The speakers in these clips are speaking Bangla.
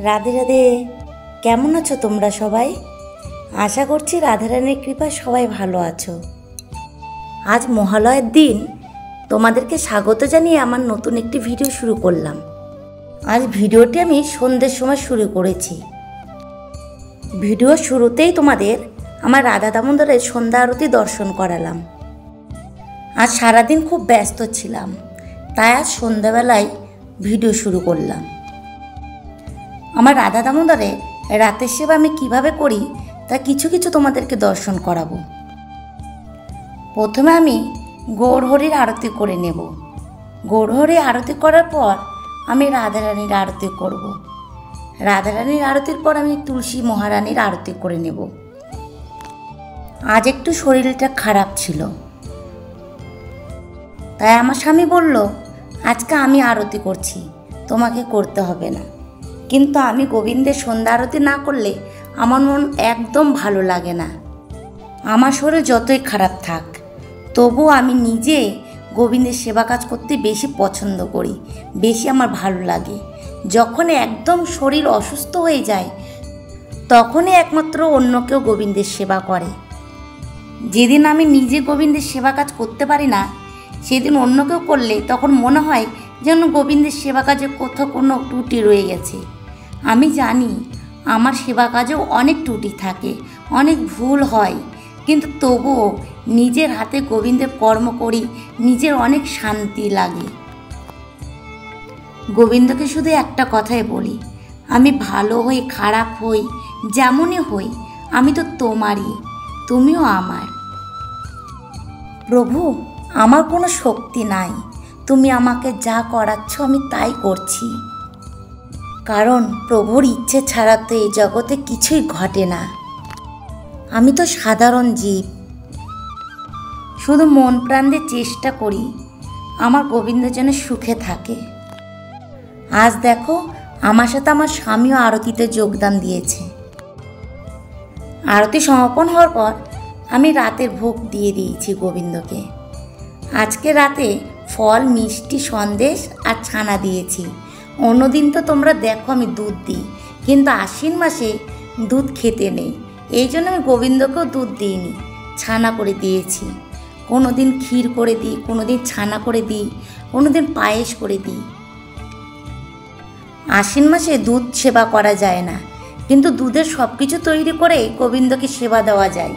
রাধে রাধে। কেমন আছো তোমরা সবাই? আশা করছি রাধারানীর কৃপায় সবাই ভালো আছো। আজ মহালয়ের দিন তোমাদেরকে স্বাগত জানিয়ে আমার নতুন একটি ভিডিও শুরু করলাম। আজ ভিডিওটি আমি সন্ধ্যের সময় শুরু করেছি। ভিডিও শুরুতেই তোমাদের আমার রাধা দামোদরের সন্ধ্যা আরতি দর্শন করালাম। আজ সারাদিন খুব ব্যস্ত ছিলাম, তাই আজ সন্ধ্যাবেলায় ভিডিও শুরু করলাম। আমার রাধা দামোদরে রাতের সেবা আমি কিভাবে করি তা কিছু কিছু তোমাদেরকে দর্শন করাবো। প্রথমে আমি গৌরহরির আরতি করে নেব। গৌরহরি আরতি করার পর আমি রাধারানীর আরতি করব। রাধারানীর আরতির পর আমি তুলসী মহারানীর আরতি করে নেব। আজ একটু শরীরটা খারাপ ছিল, তাই আমার স্বামী বলল আজকে আমি আরতি করছি, তোমাকে করতে হবে না। কিন্তু আমি গোবিন্দের সন্ধ্যা আরতি না করলে আমার মন একদম ভালো লাগে না। আমার শরীর যতই খারাপ থাক, তবু আমি নিজে গোবিন্দের সেবা কাজ করতে বেশি পছন্দ করি, বেশি আমার ভালো লাগে। যখন একদম শরীর অসুস্থ হয়ে যায়, তখনই একমাত্র অন্য কেউ গোবিন্দের সেবা করে। যেদিন আমি নিজে গোবিন্দের সেবা কাজ করতে পারি না, সেদিন অন্য কেউ করলে তখন মনে হয় যেন গোবিন্দের সেবা কাজে কোথাও কোনো ত্রুটি রয়ে গেছে। আমি জানি আমার সেবা কাজেও অনেক ত্রুটি থাকে, অনেক ভুল হয়, কিন্তু তবুও নিজের হাতে গোবিন্দের কর্ম করি, নিজের অনেক শান্তি লাগে। গোবিন্দকে শুধু একটা কথাই বলি, আমি ভালো হই খারাপ হই যেমনই হই, আমি তো তোমারই, তুমিও আমার। প্রভু, আমার কোনো শক্তি নাই, তুমি আমাকে যা করাচ্ছ আমি তাই করছি। কারণ প্রভুর ইচ্ছে ছাড়া তো এই জগতে কিছুই ঘটে না। আমি তো সাধারণ জীব, শুধু মন প্রাণ দিয়ে চেষ্টা করি আমার গোবিন্দ যেন সুখে থাকে। আজ দেখো আমার সাথে আমার স্বামীও আরতিতে যোগদান দিয়েছে। আরতি সমাপন হওয়ার পর আমি রাতের ভোগ দিয়ে দিয়েছি গোবিন্দকে। আজকে রাতে ফল, মিষ্টি, সন্দেশ আর ছানা দিয়েছি। অন্যদিন তো তোমরা দেখো আমি দুধ দিই, কিন্তু আশ্বিন মাসে দুধ খেতে নেই, এই জন্য আমি গোবিন্দকেও দুধ দিইনি, ছানা করে দিয়েছি। কোনো দিন ক্ষীর করে দিই, কোনো দিন ছানা করে দিই, কোনো দিন পায়েস করে দিই। আশ্বিন মাসে দুধ সেবা করা যায় না, কিন্তু দুধের সব কিছু তৈরি করে গোবিন্দকে সেবা দেওয়া যায়।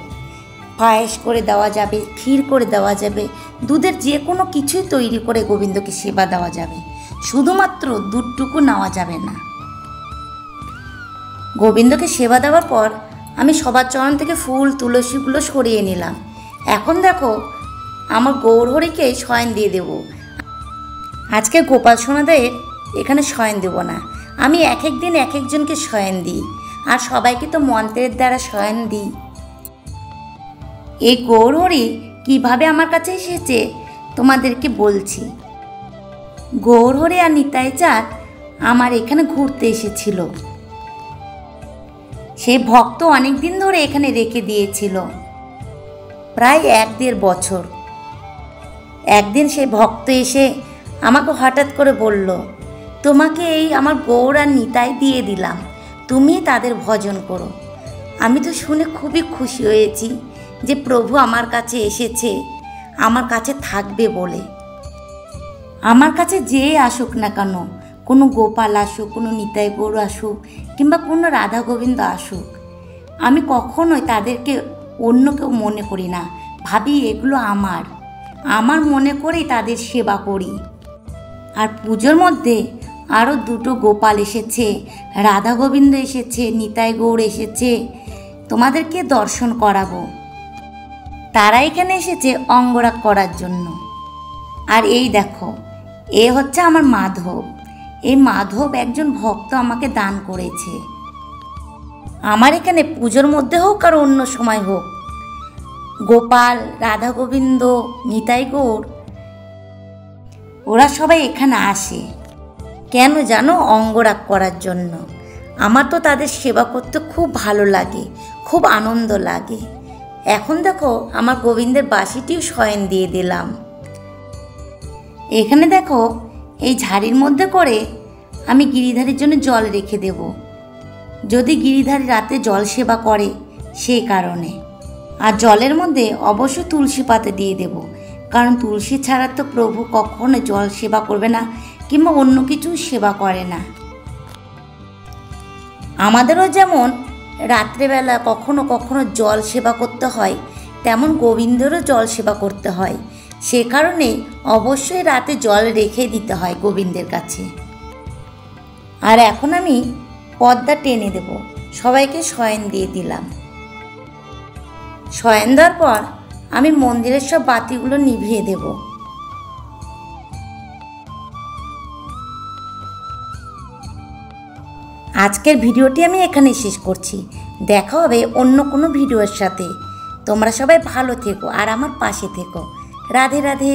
পায়েস করে দেওয়া যাবে, ক্ষীর করে দেওয়া যাবে, দুধের যে কোনো কিছুই তৈরি করে গোবিন্দকে সেবা দেওয়া যাবে, শুধুমাত্র দুধটুকু নেওয়া যাবে না। গোবিন্দকে সেবা দেওয়ার পর আমি সবার চরণ থেকে ফুল তুলসীগুলো সরিয়ে নিলাম। এখন দেখো আমার গৌরহরিকে শয়ন দিয়ে দেব। আজকে গোপাল সোনাদের এখানে শয়ন দেব না, আমি এক এক দিন এক একজনকে শয়ন দিই, আর সবাইকে তো মন্ত্রের দ্বারা শয়ন দিই। এই গৌরহরি কিভাবে আমার কাছে এসেছে তোমাদেরকে বলছি। গৌরহরি আর নিতাই চাঁদ আমার এখানে ঘুরতে এসেছিল। সে ভক্ত অনেক দিন ধরে এখানে রেখে দিয়েছিল, প্রায় 1-1.5 বছর। একদিন সেই ভক্ত এসে আমাকে হঠাৎ করে বলল, তোমাকে এই আমার গৌর আর নিতাই দিয়ে দিলাম, তুমি তাদের ভজন করো। আমি তো শুনে খুবই খুশি হয়েছি যে প্রভু আমার কাছে এসেছে, আমার কাছে থাকবে বলে। আমার কাছে যে আসুক না কেন, কোনো গোপাল আসুক, কোনো নিতাই গৌর আসুক, কিংবা কোনো রাধা গোবিন্দ আসুক, আমি কখনোই তাদেরকে অন্য কেউ মনে করি না, ভাবি এগুলো আমার মনে করেই তাদের সেবা করি। আর পুজোর মধ্যে আরও 2টো গোপাল এসেছে, রাধা গোবিন্দ এসেছে, নিতাই গৌর এসেছে, তোমাদেরকে দর্শন করাবো। তারা এখানে এসেছে অঙ্গরাগ করার জন্য। আর এই দেখো, এ হচ্ছে আমার মাধব। এই মাধব একজন ভক্ত আমাকে দান করেছে। আমার এখানে পুজোর মধ্যে হোক আর অন্য সময় হোক, গোপাল, রাধা গোবিন্দ, নিতাই গৌর, ওরা সবাই এখানে আসে। কেন জানো? অঙ্গরাগ করার জন্য। আমার তো তাদের সেবা করতে খুব ভালো লাগে, খুব আনন্দ লাগে। এখন দেখো আমার গোবিন্দের বাঁশিটিও শয়ন দিয়ে দিলাম। এখানে দেখো এই ঝাড়ির মধ্যে করে আমি গিরিধারীর জন্য জল রেখে দেব। যদি গিরিধারী রাতে জল সেবা করে সেই কারণে। আর জলের মধ্যে অবশ্যই তুলসী পাতা দিয়ে দেব, কারণ তুলসী ছাড়া তো প্রভু কখনো জল সেবা করবে না কিংবা অন্য কিছু সেবা করে না। আমাদেরও যেমন রাত্রেবেলা কখনো কখনো জল সেবা করতে হয়, তেমন গোবিন্দেরও জল সেবা করতে হয়। সে কারণে অবশ্যই রাতে জল রেখে দিতে হয় গোবিন্দের কাছে। আর এখন আমি পর্দা টেনে দেব, সবাইকে শয়ন দিয়ে দিলাম। শয়ন দেওয়ার পর আমি মন্দিরের সব বাতিগুলো নিভিয়ে দেব। আজকের ভিডিওটি আমি এখানে শেষ করছি। দেখা হবে অন্য কোনো ভিডিওর সাথে। তোমরা সবাই ভালো থেকো আর আমার পাশে থেকো। রাধে রাধে।